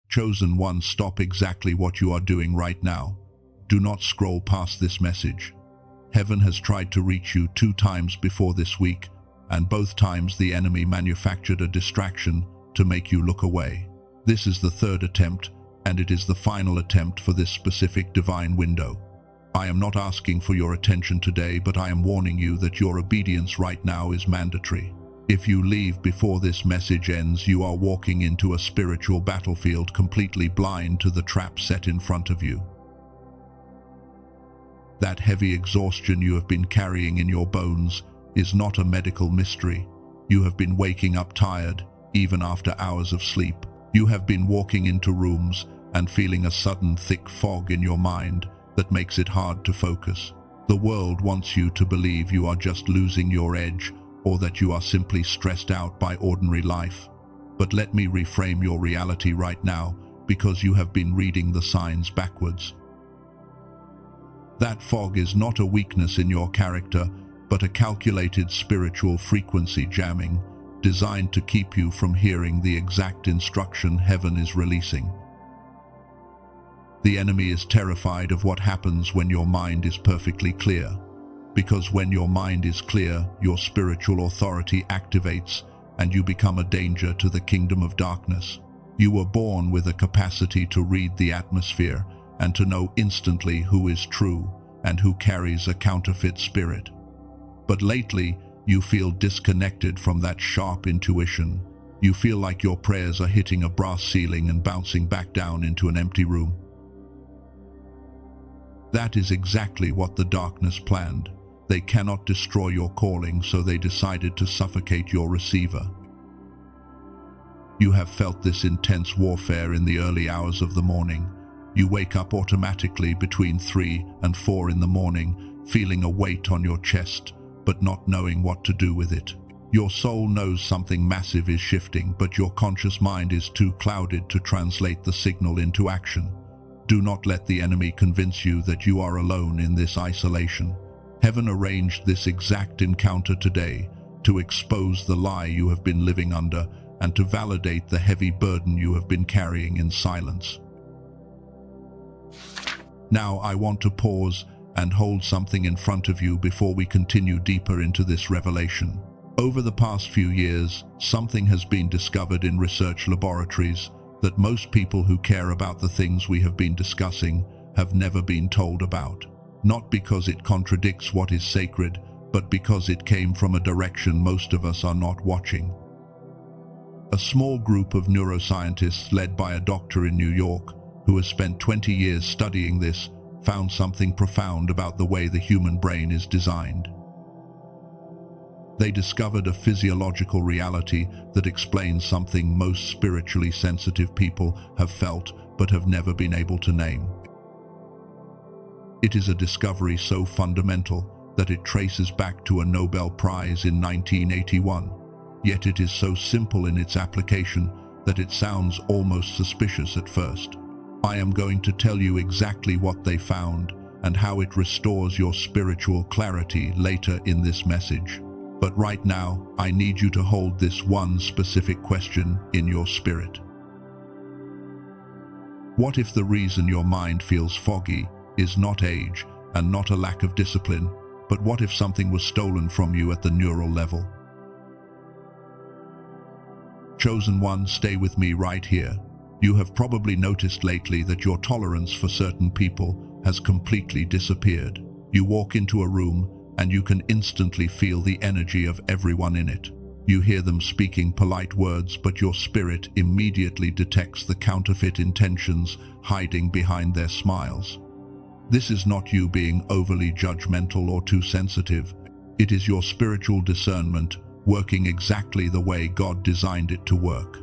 Chosen one, stop exactly what you are doing right now. Do not scroll past this message. Heaven has tried to reach you 2 times before this week, and both times the enemy manufactured a distraction to make you look away. This is the 3rd attempt, and it is the final attempt for this specific divine window. I am not asking for your attention today, but I am warning you that your obedience right now is mandatory. If you leave before this message ends, you are walking into a spiritual battlefield completely blind to the trap set in front of you. That heavy exhaustion you have been carrying in your bones is not a medical mystery. You have been waking up tired, even after hours of sleep. You have been walking into rooms and feeling a sudden thick fog in your mind that makes it hard to focus. The world wants you to believe you are just losing your edge, or that you are simply stressed out by ordinary life. But let me reframe your reality right now, because you have been reading the signs backwards. That fog is not a weakness in your character, but a calculated spiritual frequency jamming, designed to keep you from hearing the exact instruction heaven is releasing. The enemy is terrified of what happens when your mind is perfectly clear. Because when your mind is clear, your spiritual authority activates and you become a danger to the kingdom of darkness. You were born with a capacity to read the atmosphere and to know instantly who is true and who carries a counterfeit spirit. But lately, you feel disconnected from that sharp intuition. You feel like your prayers are hitting a brass ceiling and bouncing back down into an empty room. That is exactly what the darkness planned. They cannot destroy your calling, so they decided to suffocate your receiver. You have felt this intense warfare in the early hours of the morning. You wake up automatically between 3 and 4 in the morning, feeling a weight on your chest, but not knowing what to do with it. Your soul knows something massive is shifting, but your conscious mind is too clouded to translate the signal into action. Do not let the enemy convince you that you are alone in this isolation. Heaven arranged this exact encounter today to expose the lie you have been living under and to validate the heavy burden you have been carrying in silence. Now I want to pause and hold something in front of you before we continue deeper into this revelation. Over the past few years, something has been discovered in research laboratories that most people who care about the things we have been discussing have never been told about. Not because it contradicts what is sacred, but because it came from a direction most of us are not watching. A small group of neuroscientists led by a doctor in New York, who has spent 20 years studying this, found something profound about the way the human brain is designed. They discovered a physiological reality that explains something most spiritually sensitive people have felt but have never been able to name. It is a discovery so fundamental that it traces back to a Nobel Prize in 1981, yet it is so simple in its application that it sounds almost suspicious at first. I am going to tell you exactly what they found and how it restores your spiritual clarity later in this message. But right now, I need you to hold this one specific question in your spirit. What if the reason your mind feels foggy is not age and not a lack of discipline, but what if something was stolen from you at the neural level? Chosen one, stay with me right here. You have probably noticed lately that your tolerance for certain people has completely disappeared. You walk into a room and you can instantly feel the energy of everyone in it. You hear them speaking polite words, but your spirit immediately detects the counterfeit intentions hiding behind their smiles. This is not you being overly judgmental or too sensitive. It is your spiritual discernment working exactly the way God designed it to work.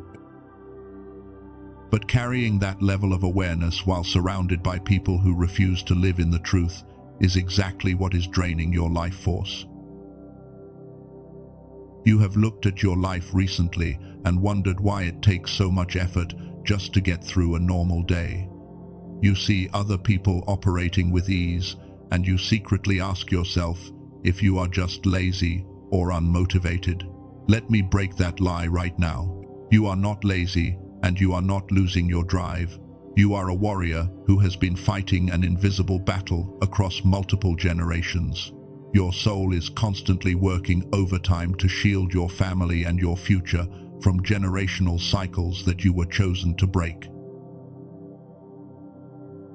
But carrying that level of awareness while surrounded by people who refuse to live in the truth is exactly what is draining your life force. You have looked at your life recently and wondered why it takes so much effort just to get through a normal day. You see other people operating with ease, and you secretly ask yourself if you are just lazy or unmotivated. Let me break that lie right now. You are not lazy, and you are not losing your drive. You are a warrior who has been fighting an invisible battle across multiple generations. Your soul is constantly working overtime to shield your family and your future from generational cycles that you were chosen to break.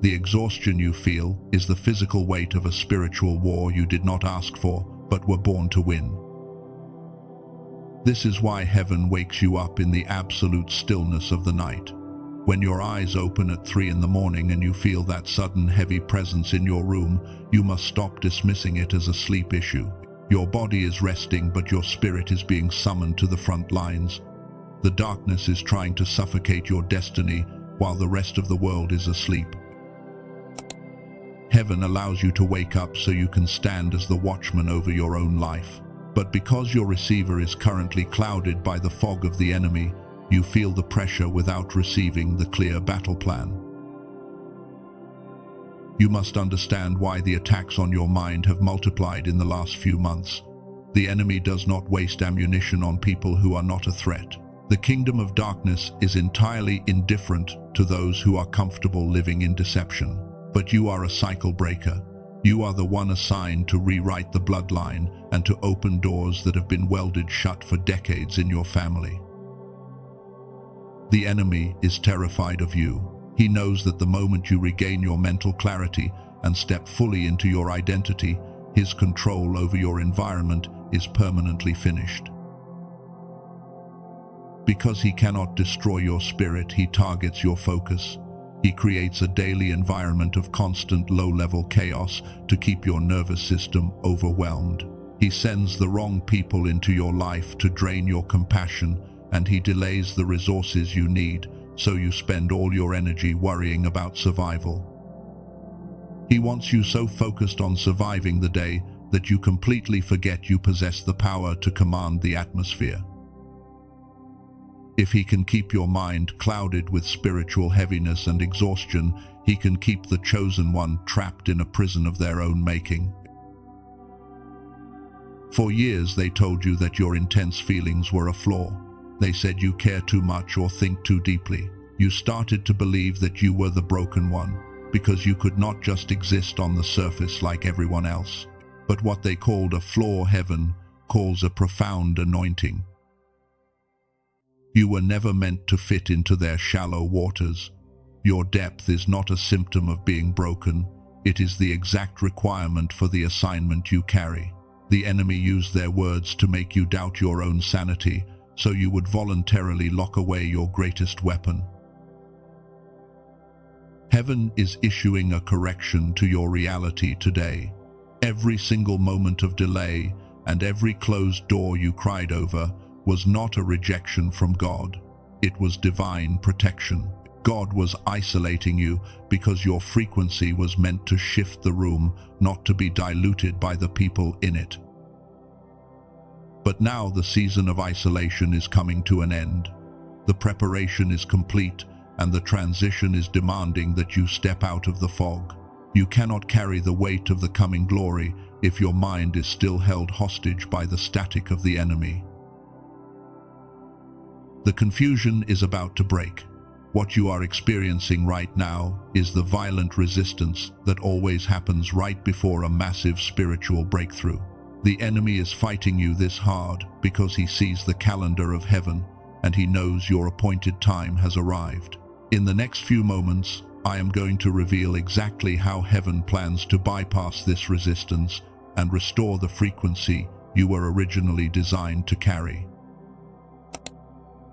The exhaustion you feel is the physical weight of a spiritual war you did not ask for, but were born to win. This is why heaven wakes you up in the absolute stillness of the night. When your eyes open at 3 in the morning and you feel that sudden heavy presence in your room, you must stop dismissing it as a sleep issue. Your body is resting, but your spirit is being summoned to the front lines. The darkness is trying to suffocate your destiny while the rest of the world is asleep. Heaven allows you to wake up so you can stand as the watchman over your own life. But because your receiver is currently clouded by the fog of the enemy, you feel the pressure without receiving the clear battle plan. You must understand why the attacks on your mind have multiplied in the last few months. The enemy does not waste ammunition on people who are not a threat. The kingdom of darkness is entirely indifferent to those who are comfortable living in deception. But you are a cycle breaker. You are the one assigned to rewrite the bloodline and to open doors that have been welded shut for decades in your family. The enemy is terrified of you. He knows that the moment you regain your mental clarity and step fully into your identity, his control over your environment is permanently finished. Because he cannot destroy your spirit, he targets your focus. He creates a daily environment of constant low-level chaos to keep your nervous system overwhelmed. He sends the wrong people into your life to drain your compassion, and he delays the resources you need, so you spend all your energy worrying about survival. He wants you so focused on surviving the day that you completely forget you possess the power to command the atmosphere. If he can keep your mind clouded with spiritual heaviness and exhaustion, he can keep the chosen one trapped in a prison of their own making. For years they told you that your intense feelings were a flaw. They said you care too much or think too deeply. You started to believe that you were the broken one, because you could not just exist on the surface like everyone else. But what they called a flaw, heaven calls a profound anointing. You were never meant to fit into their shallow waters. Your depth is not a symptom of being broken. It is the exact requirement for the assignment you carry. The enemy used their words to make you doubt your own sanity, so you would voluntarily lock away your greatest weapon. Heaven is issuing a correction to your reality today. Every single moment of delay and every closed door you cried over was not a rejection from God. It was divine protection. God was isolating you because your frequency was meant to shift the room, not to be diluted by the people in it. But now the season of isolation is coming to an end. The preparation is complete, and the transition is demanding that you step out of the fog. You cannot carry the weight of the coming glory if your mind is still held hostage by the static of the enemy. The confusion is about to break. What you are experiencing right now is the violent resistance that always happens right before a massive spiritual breakthrough. The enemy is fighting you this hard because he sees the calendar of heaven and he knows your appointed time has arrived. In the next few moments, I am going to reveal exactly how heaven plans to bypass this resistance and restore the frequency you were originally designed to carry.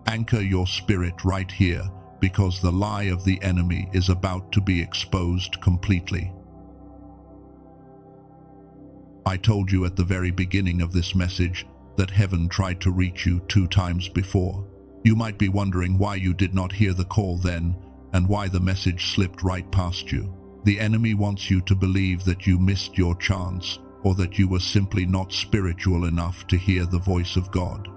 Anchor your spirit right here, because the lie of the enemy is about to be exposed completely. I told you at the very beginning of this message that heaven tried to reach you 2 times before. You might be wondering why you did not hear the call then, and why the message slipped right past you. The enemy wants you to believe that you missed your chance, or that you were simply not spiritual enough to hear the voice of God.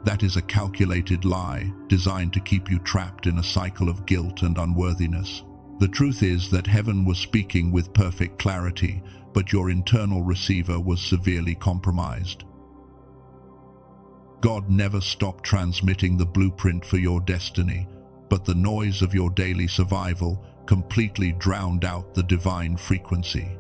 That is a calculated lie designed to keep you trapped in a cycle of guilt and unworthiness. The truth is that heaven was speaking with perfect clarity, but your internal receiver was severely compromised. God never stopped transmitting the blueprint for your destiny, but the noise of your daily survival completely drowned out the divine frequency.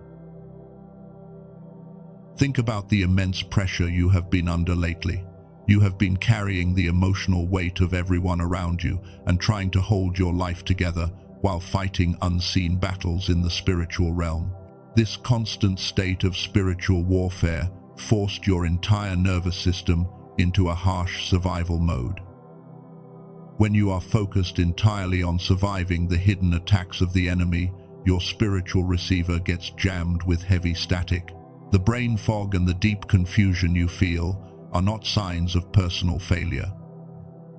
Think about the immense pressure you have been under lately. You have been carrying the emotional weight of everyone around you and trying to hold your life together while fighting unseen battles in the spiritual realm. This constant state of spiritual warfare forced your entire nervous system into a harsh survival mode. When you are focused entirely on surviving the hidden attacks of the enemy, your spiritual receiver gets jammed with heavy static. The brain fog and the deep confusion you feel are not signs of personal failure.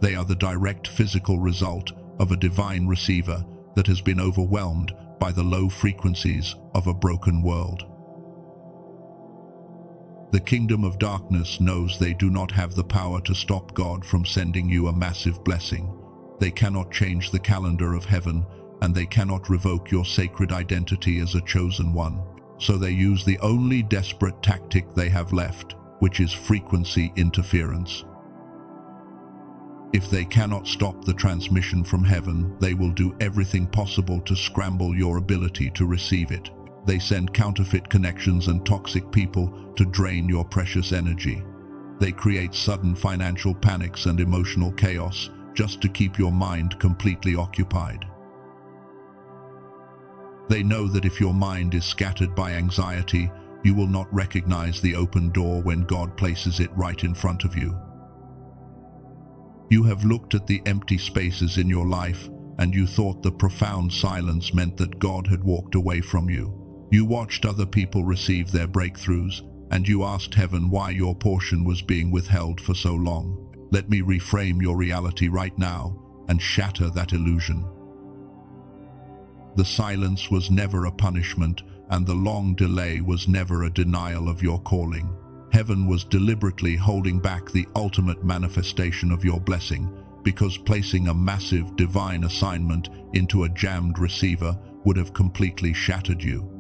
They are the direct physical result of a divine receiver that has been overwhelmed by the low frequencies of a broken world. The kingdom of darkness knows they do not have the power to stop God from sending you a massive blessing. They cannot change the calendar of heaven, and they cannot revoke your sacred identity as a chosen one. So they use the only desperate tactic they have left, which is frequency interference. If they cannot stop the transmission from heaven, they will do everything possible to scramble your ability to receive it. They send counterfeit connections and toxic people to drain your precious energy. They create sudden financial panics and emotional chaos just to keep your mind completely occupied. They know that if your mind is scattered by anxiety, you will not recognize the open door when God places it right in front of you. You have looked at the empty spaces in your life, and you thought the profound silence meant that God had walked away from you. You watched other people receive their breakthroughs, and you asked heaven why your portion was being withheld for so long. Let me reframe your reality right now and shatter that illusion. The silence was never a punishment, and the long delay was never a denial of your calling. Heaven was deliberately holding back the ultimate manifestation of your blessing, because placing a massive divine assignment into a jammed receiver would have completely shattered you.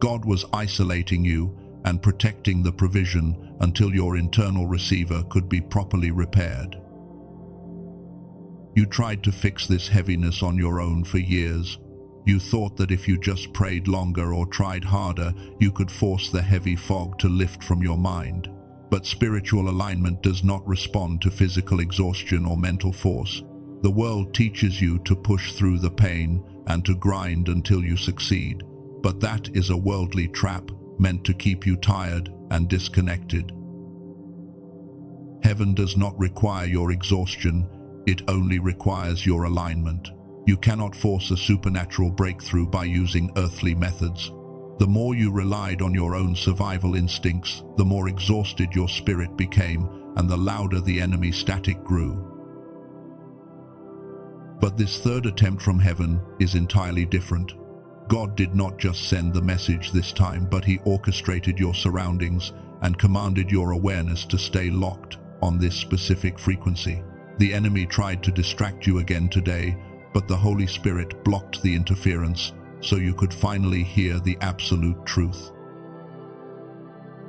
God was isolating you and protecting the provision until your internal receiver could be properly repaired. You tried to fix this heaviness on your own for years. You thought that if you just prayed longer or tried harder, you could force the heavy fog to lift from your mind. But spiritual alignment does not respond to physical exhaustion or mental force. The world teaches you to push through the pain and to grind until you succeed. But that is a worldly trap meant to keep you tired and disconnected. Heaven does not require your exhaustion, it only requires your alignment. You cannot force a supernatural breakthrough by using earthly methods. The more you relied on your own survival instincts, the more exhausted your spirit became, and the louder the enemy static grew. But this third attempt from heaven is entirely different. God did not just send the message this time, but He orchestrated your surroundings and commanded your awareness to stay locked on this specific frequency. The enemy tried to distract you again today, but the Holy Spirit blocked the interference so you could finally hear the absolute truth.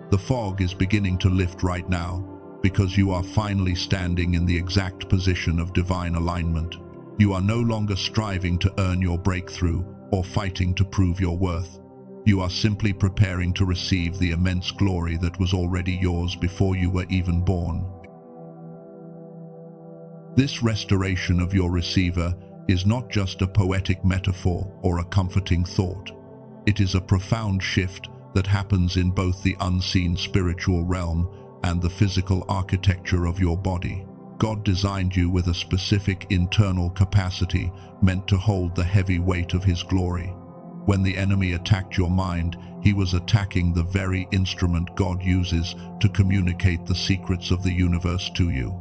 The fog is beginning to lift right now because you are finally standing in the exact position of divine alignment. You are no longer striving to earn your breakthrough or fighting to prove your worth. You are simply preparing to receive the immense glory that was already yours before you were even born. This restoration of your receiver is not just a poetic metaphor or a comforting thought. It is a profound shift that happens in both the unseen spiritual realm and the physical architecture of your body. God designed you with a specific internal capacity meant to hold the heavy weight of His glory. When the enemy attacked your mind, he was attacking the very instrument God uses to communicate the secrets of the universe to you.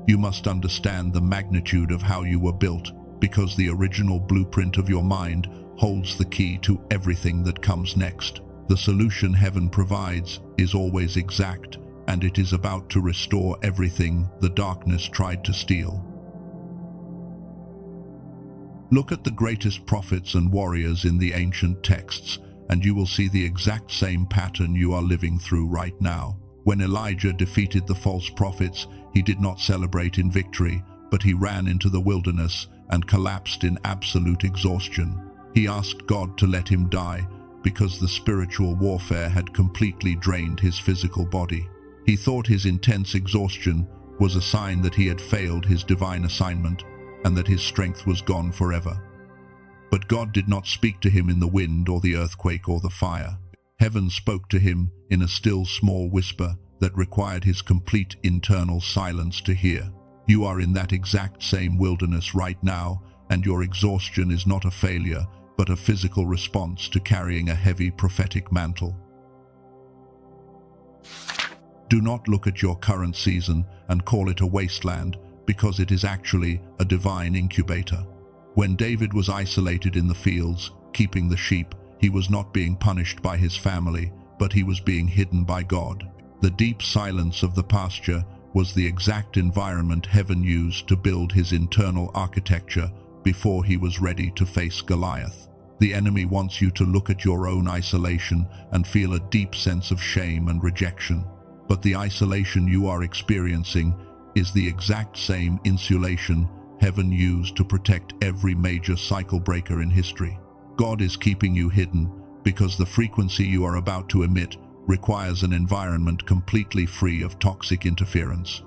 You must understand the magnitude of how you were built, because the original blueprint of your mind holds the key to everything that comes next. The solution heaven provides is always exact, and it is about to restore everything the darkness tried to steal. Look at the greatest prophets and warriors in the ancient texts, and you will see the exact same pattern you are living through right now. When Elijah defeated the false prophets, he did not celebrate in victory, but he ran into the wilderness and collapsed in absolute exhaustion. He asked God to let him die because the spiritual warfare had completely drained his physical body. He thought his intense exhaustion was a sign that he had failed his divine assignment and that his strength was gone forever. But God did not speak to him in the wind or the earthquake or the fire. Heaven spoke to him in a still small whisper that required his complete internal silence to hear. You are in that exact same wilderness right now, and your exhaustion is not a failure, but a physical response to carrying a heavy prophetic mantle. Do not look at your current season and call it a wasteland, because it is actually a divine incubator. When David was isolated in the fields, keeping the sheep, he was not being punished by his family, but he was being hidden by God. The deep silence of the pasture was the exact environment heaven used to build his internal architecture before he was ready to face Goliath. The enemy wants you to look at your own isolation and feel a deep sense of shame and rejection. But the isolation you are experiencing is the exact same insulation heaven used to protect every major cycle breaker in history. God is keeping you hidden because the frequency you are about to emit requires an environment completely free of toxic interference.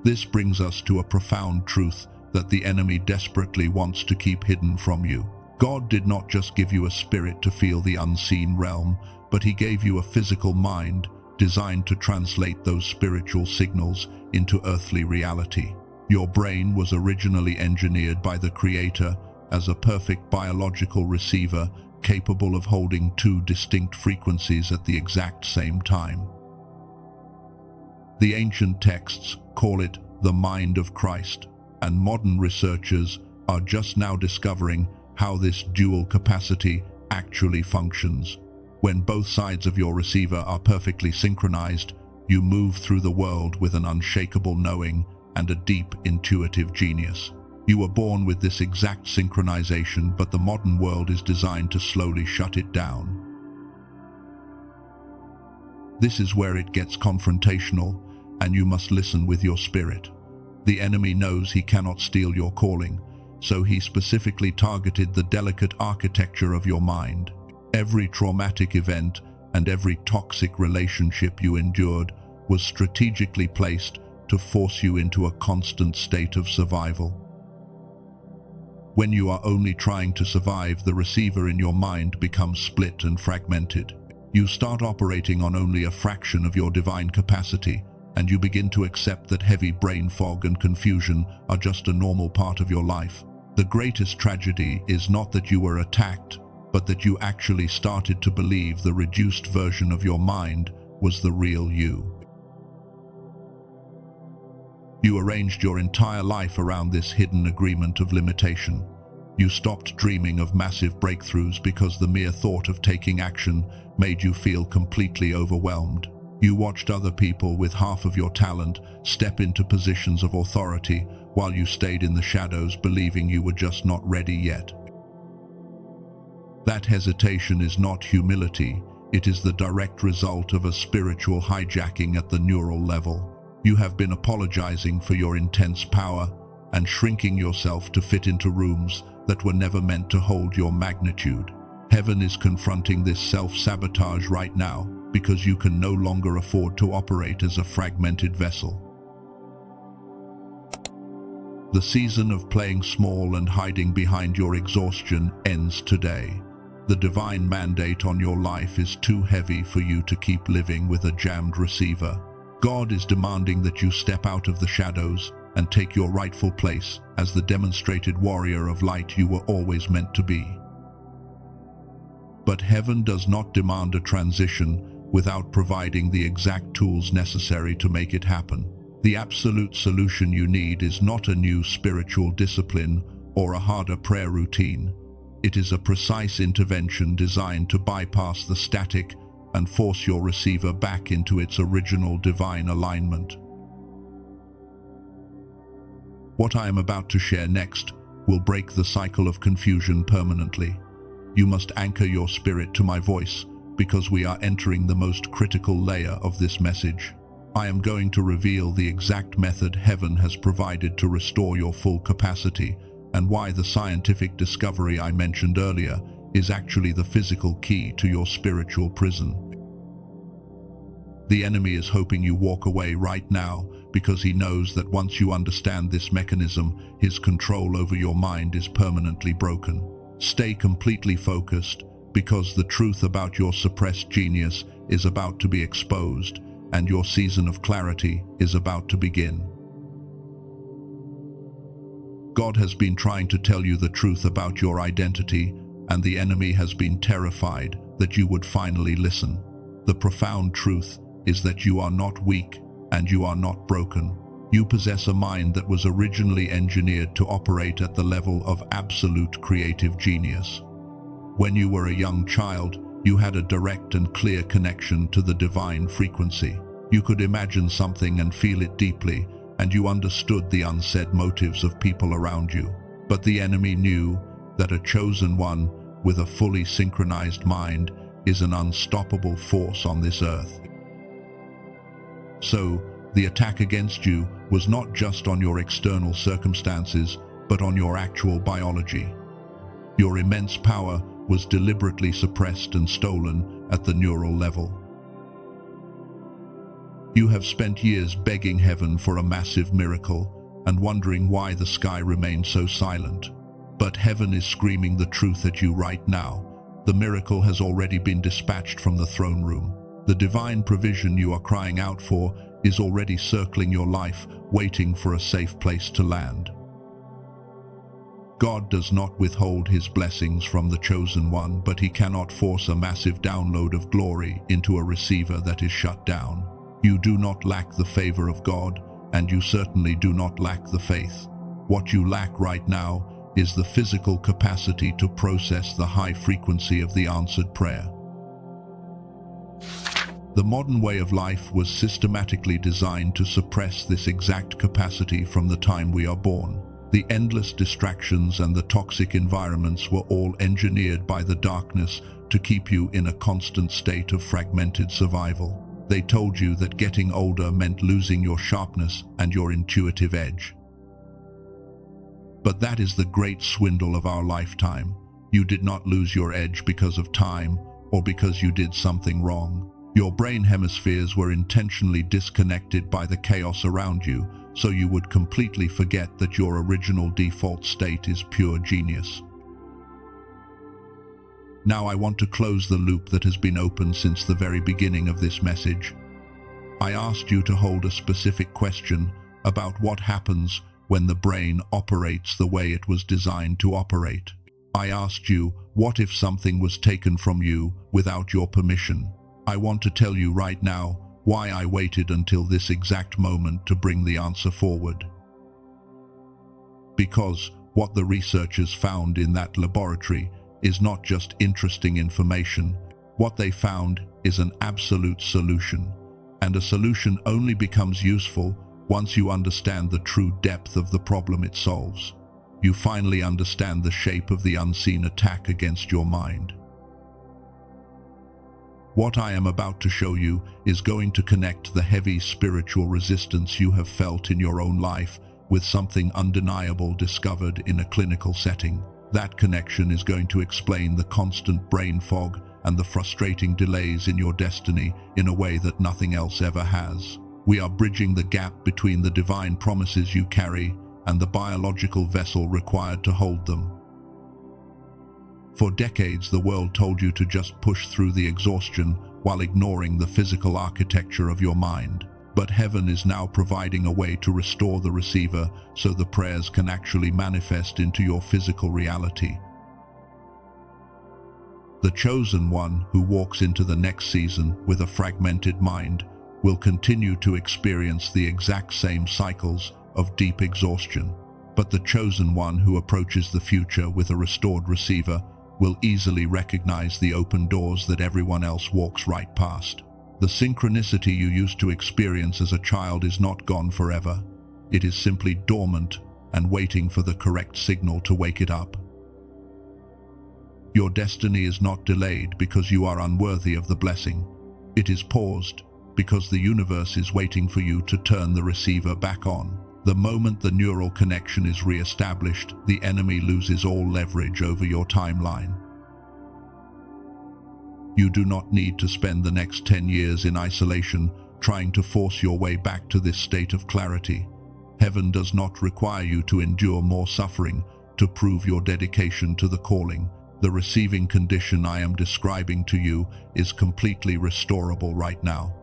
This brings us to a profound truth that the enemy desperately wants to keep hidden from you. God did not just give you a spirit to feel the unseen realm, but he gave you a physical mind designed to translate those spiritual signals into earthly reality. Your brain was originally engineered by the Creator as a perfect biological receiver capable of holding two distinct frequencies at the exact same time. The ancient texts call it the mind of Christ, and modern researchers are just now discovering how this dual capacity actually functions. When both sides of your receiver are perfectly synchronized, you move through the world with an unshakable knowing and a deep intuitive genius. You were born with this exact synchronization, but the modern world is designed to slowly shut it down. This is where it gets confrontational, and you must listen with your spirit. The enemy knows he cannot steal your calling, so he specifically targeted the delicate architecture of your mind. Every traumatic event and every toxic relationship you endured was strategically placed to force you into a constant state of survival. When you are only trying to survive, the receiver in your mind becomes split and fragmented. You start operating on only a fraction of your divine capacity, and you begin to accept that heavy brain fog and confusion are just a normal part of your life. The greatest tragedy is not that you were attacked, but that you actually started to believe the reduced version of your mind was the real you. You arranged your entire life around this hidden agreement of limitation. You stopped dreaming of massive breakthroughs because the mere thought of taking action made you feel completely overwhelmed. You watched other people with half of your talent step into positions of authority while you stayed in the shadows believing you were just not ready yet. That hesitation is not humility, it is the direct result of a spiritual hijacking at the neural level. You have been apologizing for your intense power and shrinking yourself to fit into rooms that were never meant to hold your magnitude. Heaven is confronting this self-sabotage right now because you can no longer afford to operate as a fragmented vessel. The season of playing small and hiding behind your exhaustion ends today. The divine mandate on your life is too heavy for you to keep living with a jammed receiver. God is demanding that you step out of the shadows and take your rightful place as the demonstrated warrior of light you were always meant to be. But heaven does not demand a transition without providing the exact tools necessary to make it happen. The absolute solution you need is not a new spiritual discipline or a harder prayer routine. It is a precise intervention designed to bypass the static and force your receiver back into its original divine alignment. What I am about to share next will break the cycle of confusion permanently. You must anchor your spirit to my voice, because we are entering the most critical layer of this message. I am going to reveal the exact method heaven has provided to restore your full capacity, and why the scientific discovery I mentioned earlier is actually the physical key to your spiritual prison. The enemy is hoping you walk away right now because he knows that once you understand this mechanism, his control over your mind is permanently broken. Stay completely focused, because the truth about your suppressed genius is about to be exposed, and your season of clarity is about to begin. God has been trying to tell you the truth about your identity, and the enemy has been terrified that you would finally listen. The profound truth is that you are not weak and you are not broken. You possess a mind that was originally engineered to operate at the level of absolute creative genius. When you were a young child, you had a direct and clear connection to the divine frequency. You could imagine something and feel it deeply, and you understood the unsaid motives of people around you. But the enemy knew that a chosen one with a fully synchronized mind is an unstoppable force on this earth. So, the attack against you was not just on your external circumstances, but on your actual biology. Your immense power was deliberately suppressed and stolen at the neural level. You have spent years begging heaven for a massive miracle and wondering why the sky remained so silent. But heaven is screaming the truth at you right now. The miracle has already been dispatched from the throne room. The divine provision you are crying out for is already circling your life, waiting for a safe place to land. God does not withhold his blessings from the chosen one, but he cannot force a massive download of glory into a receiver that is shut down. You do not lack the favor of God, and you certainly do not lack the faith. What you lack right now is the physical capacity to process the high frequency of the answered prayer. The modern way of life was systematically designed to suppress this exact capacity from the time we are born. The endless distractions and the toxic environments were all engineered by the darkness to keep you in a constant state of fragmented survival. They told you that getting older meant losing your sharpness and your intuitive edge. But that is the great swindle of our lifetime. You did not lose your edge because of time or because you did something wrong. Your brain hemispheres were intentionally disconnected by the chaos around you, so you would completely forget that your original default state is pure genius. Now I want to close the loop that has been open since the very beginning of this message. I asked you to hold a specific question about what happens when the brain operates the way it was designed to operate. I asked you, what if something was taken from you without your permission? I want to tell you right now why I waited until this exact moment to bring the answer forward. Because what the researchers found in that laboratory is not just interesting information. What they found is an absolute solution, and a solution only becomes useful once you understand the true depth of the problem it solves. You finally understand the shape of the unseen attack against your mind. What I am about to show you is going to connect the heavy spiritual resistance you have felt in your own life with something undeniable discovered in a clinical setting. That connection is going to explain the constant brain fog and the frustrating delays in your destiny in a way that nothing else ever has. We are bridging the gap between the divine promises you carry and the biological vessel required to hold them. For decades, the world told you to just push through the exhaustion while ignoring the physical architecture of your mind. But heaven is now providing a way to restore the receiver so the prayers can actually manifest into your physical reality. The chosen one who walks into the next season with a fragmented mind will continue to experience the exact same cycles of deep exhaustion. But the chosen one who approaches the future with a restored receiver will easily recognize the open doors that everyone else walks right past. The synchronicity you used to experience as a child is not gone forever. It is simply dormant and waiting for the correct signal to wake it up. Your destiny is not delayed because you are unworthy of the blessing. It is paused because the universe is waiting for you to turn the receiver back on. The moment the neural connection is re-established, the enemy loses all leverage over your timeline. You do not need to spend the next 10 years in isolation trying to force your way back to this state of clarity. Heaven does not require you to endure more suffering to prove your dedication to the calling. The receiving condition I am describing to you is completely restorable right now.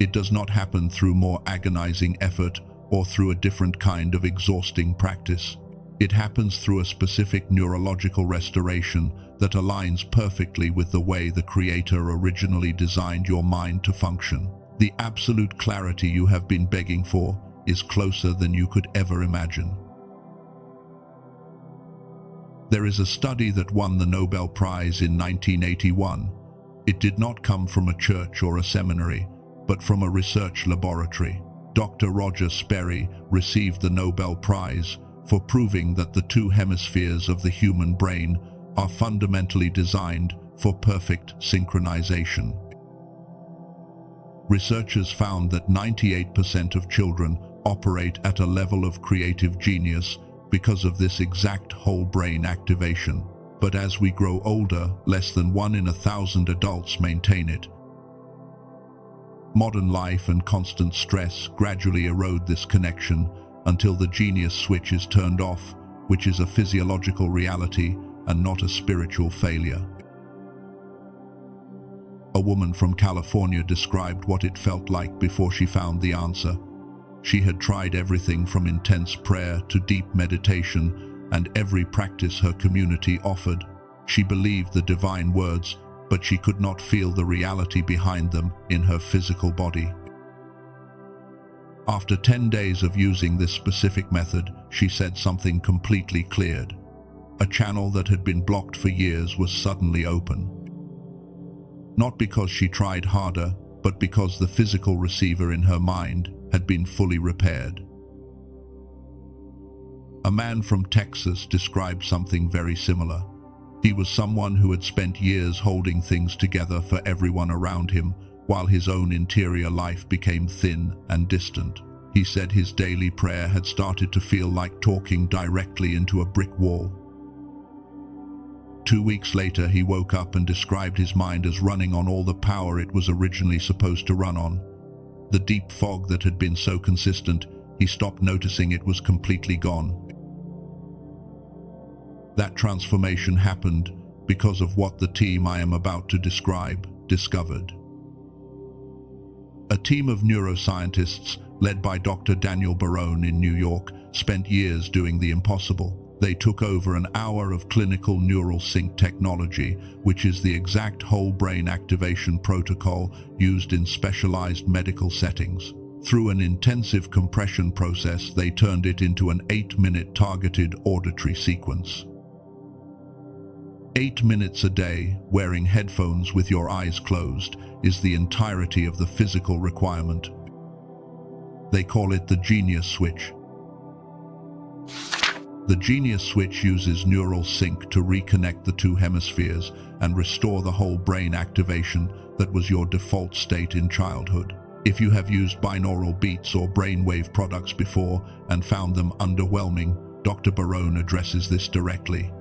It does not happen through more agonizing effort or through a different kind of exhausting practice. It happens through a specific neurological restoration that aligns perfectly with the way the Creator originally designed your mind to function. The absolute clarity you have been begging for is closer than you could ever imagine. There is a study that won the Nobel Prize in 1981. It did not come from a church or a seminary, but from a research laboratory. Dr. Roger Sperry received the Nobel Prize for proving that the two hemispheres of the human brain are fundamentally designed for perfect synchronization. Researchers found that 98% of children operate at a level of creative genius because of this exact whole brain activation. But as we grow older, less than 1 in 1,000 adults maintain it. Modern life and constant stress gradually erode this connection until the genius switch is turned off, which is a physiological reality and not a spiritual failure. A woman from California described what it felt like before she found the answer. She had tried everything from intense prayer to deep meditation and every practice her community offered. She believed the divine words, but she could not feel the reality behind them in her physical body. After 10 days of using this specific method, she said something completely cleared. A channel that had been blocked for years was suddenly open. Not because she tried harder, but because the physical receiver in her mind had been fully repaired. A man from Texas described something very similar. He was someone who had spent years holding things together for everyone around him, while his own interior life became thin and distant. He said his daily prayer had started to feel like talking directly into a brick wall. 2 weeks later, he woke up and described his mind as running on all the power it was originally supposed to run on. The deep fog that had been so consistent, he stopped noticing it was completely gone. That transformation happened because of what the team I am about to describe discovered. A team of neuroscientists, led by Dr. Daniel Barone in New York, spent years doing the impossible. They took over an hour of clinical neural sync technology, which is the exact whole brain activation protocol used in specialized medical settings. Through an intensive compression process, they turned it into an 8-minute targeted auditory sequence. 8 minutes a day, wearing headphones with your eyes closed, is the entirety of the physical requirement. They call it the genius switch. The genius switch uses neural sync to reconnect the two hemispheres and restore the whole brain activation that was your default state in childhood. If you have used binaural beats or brainwave products before and found them underwhelming, Dr. Barone addresses this directly.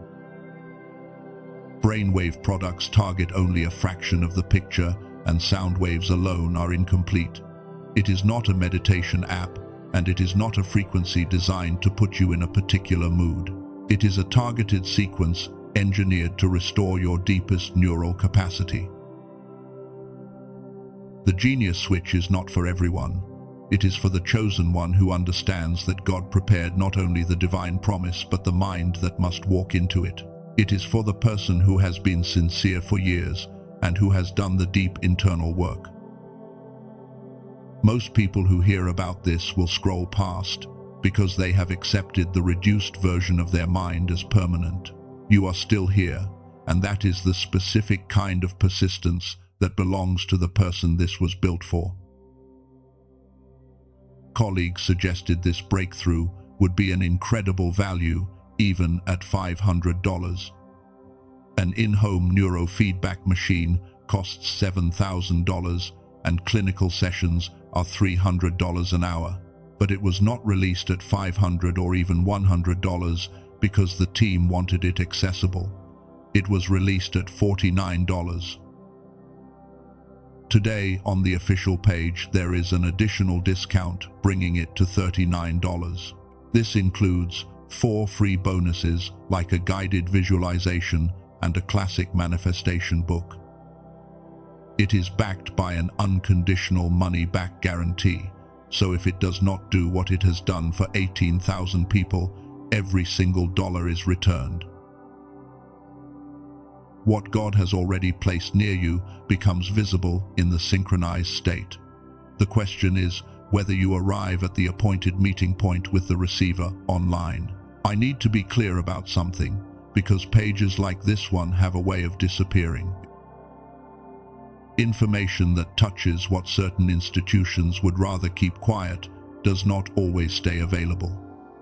Brainwave products target only a fraction of the picture, and sound waves alone are incomplete. It is not a meditation app, and it is not a frequency designed to put you in a particular mood. It is a targeted sequence engineered to restore your deepest neural capacity. The genius switch is not for everyone. It is for the chosen one who understands that God prepared not only the divine promise but the mind that must walk into it. It is for the person who has been sincere for years and who has done the deep internal work. Most people who hear about this will scroll past because they have accepted the reduced version of their mind as permanent. You are still here, and that is the specific kind of persistence that belongs to the person this was built for. Colleagues suggested this breakthrough would be an incredible value, even at $500. An in-home neurofeedback machine costs $7,000 and clinical sessions are $300 an hour. But it was not released at $500 or even $100 because the team wanted it accessible. It was released at $49. Today, on the official page, there is an additional discount, bringing it to $39. This includes 4 free bonuses like a guided visualization and a classic manifestation book. It is backed by an unconditional money-back guarantee, so if it does not do what it has done for 18,000 people, every single dollar is returned. What God has already placed near you becomes visible in the synchronized state. The question is whether you arrive at the appointed meeting point with the receiver online. I need to be clear about something, because pages like this one have a way of disappearing. Information that touches what certain institutions would rather keep quiet does not always stay available.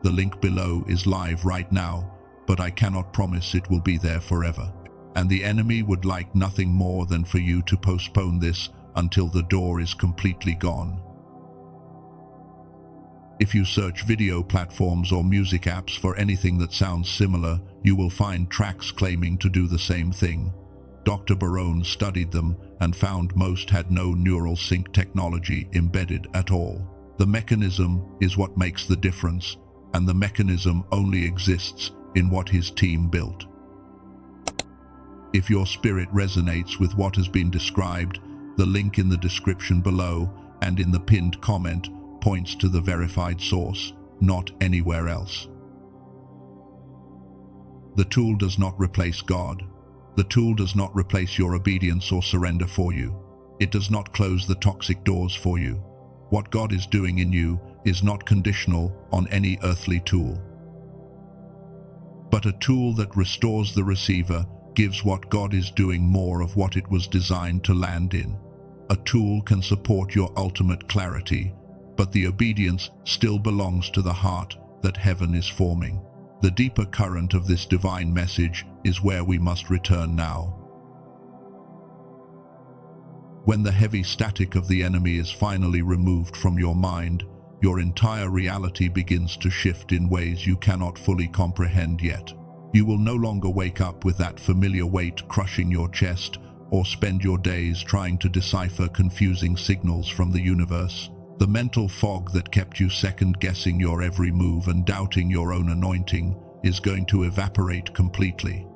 The link below is live right now, but I cannot promise it will be there forever. And the enemy would like nothing more than for you to postpone this until the door is completely gone. If you search video platforms or music apps for anything that sounds similar, you will find tracks claiming to do the same thing. Dr. Barone studied them and found most had no neural sync technology embedded at all. The mechanism is what makes the difference, and the mechanism only exists in what his team built. If your spirit resonates with what has been described, the link in the description below and in the pinned comment points to the verified source, not anywhere else. The tool does not replace God. The tool does not replace your obedience or surrender for you. It does not close the toxic doors for you. What God is doing in you is not conditional on any earthly tool, but a tool that restores the receiver, gives what God is doing more of what it was designed to land in. A tool can support your ultimate clarity, but the obedience still belongs to the heart that heaven is forming. The deeper current of this divine message is where we must return now. When the heavy static of the enemy is finally removed from your mind, your entire reality begins to shift in ways you cannot fully comprehend yet. You will no longer wake up with that familiar weight crushing your chest or spend your days trying to decipher confusing signals from the universe. The mental fog that kept you second-guessing your every move and doubting your own anointing is going to evaporate completely.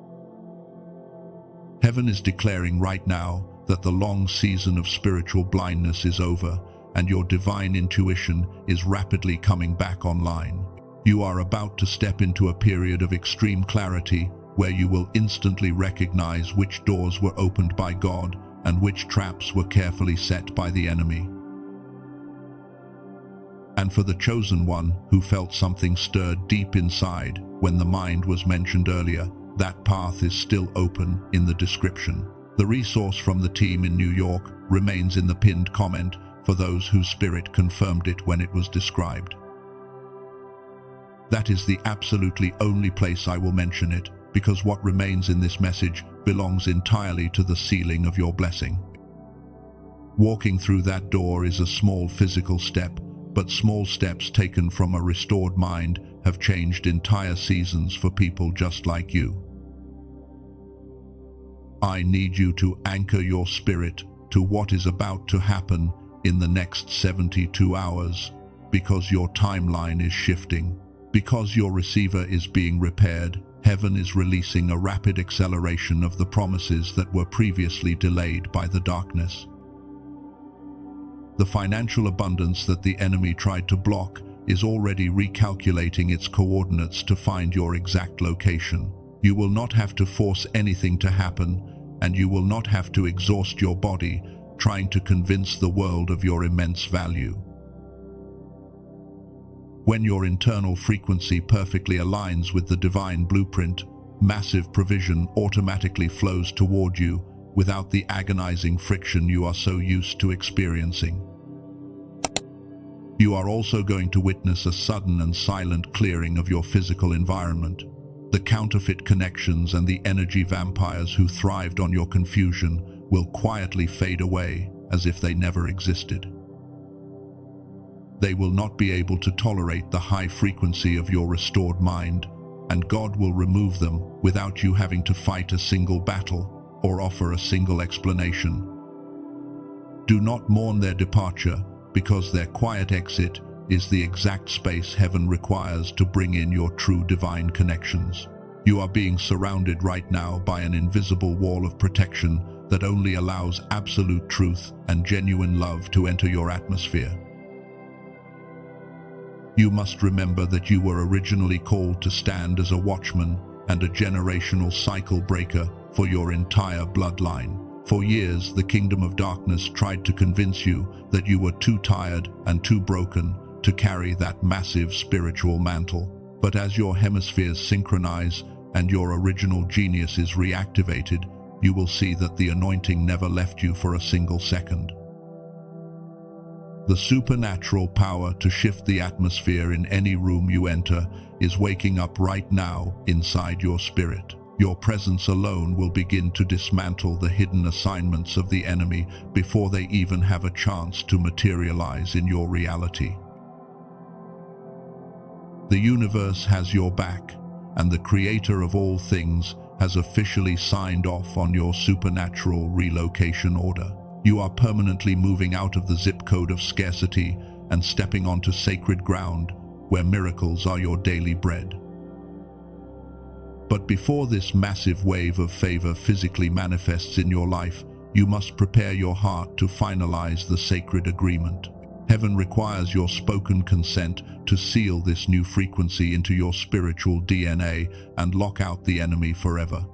Heaven is declaring right now that the long season of spiritual blindness is over and your divine intuition is rapidly coming back online. You are about to step into a period of extreme clarity where you will instantly recognize which doors were opened by God and which traps were carefully set by the enemy. And for the chosen one who felt something stirred deep inside when the mind was mentioned earlier, that path is still open in the description. The resource from the team in New York remains in the pinned comment for those whose spirit confirmed it when it was described. That is the absolutely only place I will mention it, because what remains in this message belongs entirely to the sealing of your blessing. Walking through that door is a small physical step, but small steps taken from a restored mind have changed entire seasons for people just like you. I need you to anchor your spirit to what is about to happen in the next 72 hours, because your timeline is shifting. Because your receiver is being repaired, heaven is releasing a rapid acceleration of the promises that were previously delayed by the darkness. The financial abundance that the enemy tried to block is already recalculating its coordinates to find your exact location. You will not have to force anything to happen, and you will not have to exhaust your body trying to convince the world of your immense value. When your internal frequency perfectly aligns with the divine blueprint, massive provision automatically flows toward you without the agonizing friction you are so used to experiencing. You are also going to witness a sudden and silent clearing of your physical environment. The counterfeit connections and the energy vampires who thrived on your confusion will quietly fade away as if they never existed. They will not be able to tolerate the high frequency of your restored mind, and God will remove them without you having to fight a single battle or offer a single explanation. Do not mourn their departure, because their quiet exit is the exact space heaven requires to bring in your true divine connections. You are being surrounded right now by an invisible wall of protection that only allows absolute truth and genuine love to enter your atmosphere. You must remember that you were originally called to stand as a watchman and a generational cycle breaker for your entire bloodline. For years, the kingdom of darkness tried to convince you that you were too tired and too broken to carry that massive spiritual mantle. But as your hemispheres synchronize and your original genius is reactivated, you will see that the anointing never left you for a single second. The supernatural power to shift the atmosphere in any room you enter is waking up right now inside your spirit. Your presence alone will begin to dismantle the hidden assignments of the enemy before they even have a chance to materialize in your reality. The universe has your back, and the Creator of all things has officially signed off on your supernatural relocation order. You are permanently moving out of the zip code of scarcity and stepping onto sacred ground where miracles are your daily bread. But before this massive wave of favor physically manifests in your life, you must prepare your heart to finalize the sacred agreement. Heaven requires your spoken consent to seal this new frequency into your spiritual DNA and lock out the enemy forever.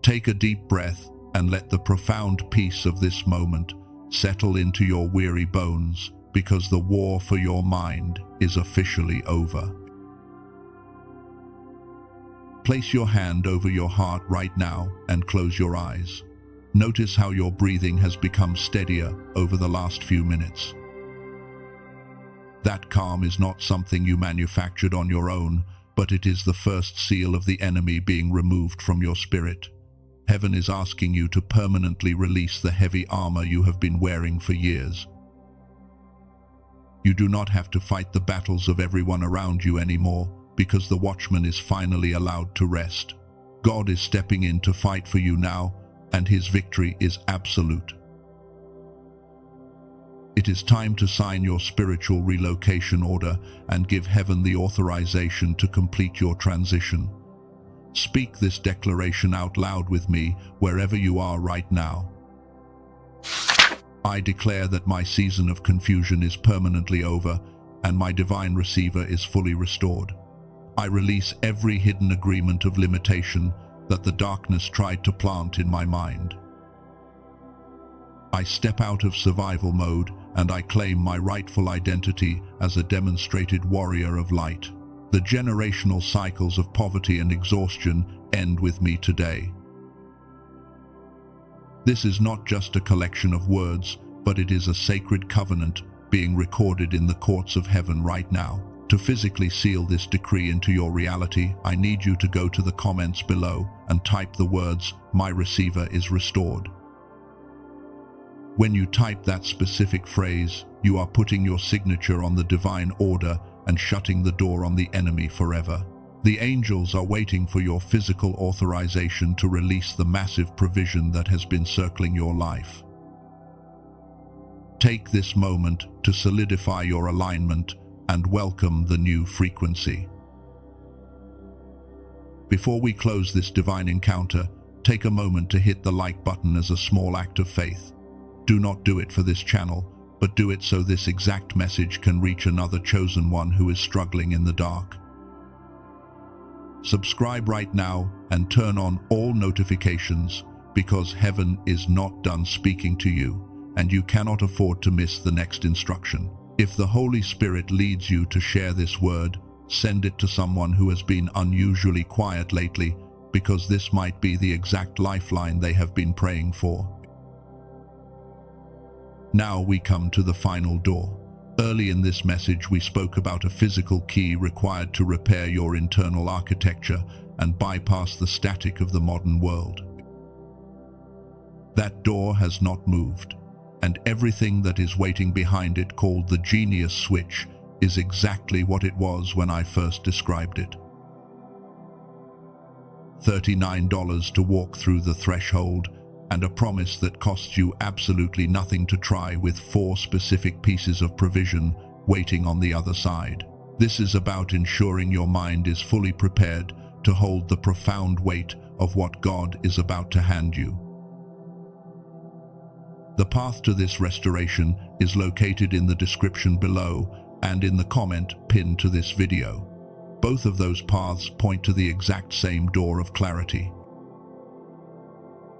Take a deep breath and let the profound peace of this moment settle into your weary bones, because the war for your mind is officially over. Place your hand over your heart right now and close your eyes. Notice how your breathing has become steadier over the last few minutes. That calm is not something you manufactured on your own, but it is the first seal of the enemy being removed from your spirit. Heaven is asking you to permanently release the heavy armor you have been wearing for years. You do not have to fight the battles of everyone around you anymore, because the watchman is finally allowed to rest. God is stepping in to fight for you now, and his victory is absolute. It is time to sign your spiritual relocation order and give heaven the authorization to complete your transition. Speak this declaration out loud with me wherever you are right now. I declare that my season of confusion is permanently over and my divine receiver is fully restored. I release every hidden agreement of limitation that the darkness tried to plant in my mind. I step out of survival mode and I claim my rightful identity as a demonstrated warrior of light. The generational cycles of poverty and exhaustion end with me today. This is not just a collection of words, but it is a sacred covenant being recorded in the courts of heaven right now. To physically seal this decree into your reality, I need you to go to the comments below and type the words, "My receiver is restored." When you type that specific phrase, you are putting your signature on the divine order and shutting the door on the enemy forever. The angels are waiting for your physical authorization to release the massive provision that has been circling your life. Take this moment to solidify your alignment and welcome the new frequency. Before we close this divine encounter, take a moment to hit the like button as a small act of faith. Do not do it for this channel, but do it so this exact message can reach another chosen one who is struggling in the dark. Subscribe right now and turn on all notifications, because heaven is not done speaking to you, and you cannot afford to miss the next instruction. If the Holy Spirit leads you to share this word, send it to someone who has been unusually quiet lately, because this might be the exact lifeline they have been praying for. Now we come to the final door. Early in this message, we spoke about a physical key required to repair your internal architecture and bypass the static of the modern world. That door has not moved, and everything that is waiting behind it, called the genius switch, is exactly what it was when I first described it. $39 to walk through the threshold, and a promise that costs you absolutely nothing to try, with 4 specific pieces of provision waiting on the other side. This is about ensuring your mind is fully prepared to hold the profound weight of what God is about to hand you. The path to this restoration is located in the description below and in the comment pinned to this video. Both of those paths point to the exact same door of clarity.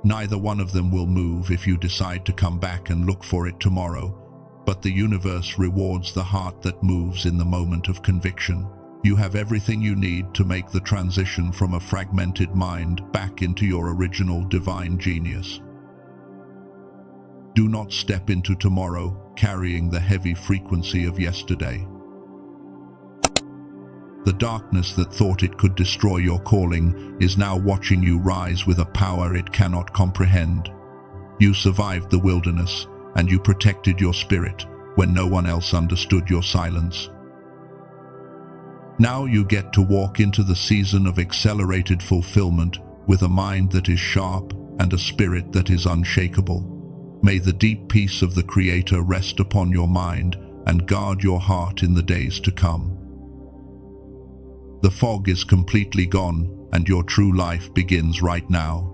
Neither one of them will move if you decide to come back and look for it tomorrow, but the universe rewards the heart that moves in the moment of conviction. You have everything you need to make the transition from a fragmented mind back into your original divine genius. Do not step into tomorrow carrying the heavy frequency of yesterday. The darkness that thought it could destroy your calling is now watching you rise with a power it cannot comprehend. You survived the wilderness, and you protected your spirit when no one else understood your silence. Now you get to walk into the season of accelerated fulfillment with a mind that is sharp and a spirit that is unshakable. May the deep peace of the Creator rest upon your mind and guard your heart in the days to come. The fog is completely gone, and your true life begins right now.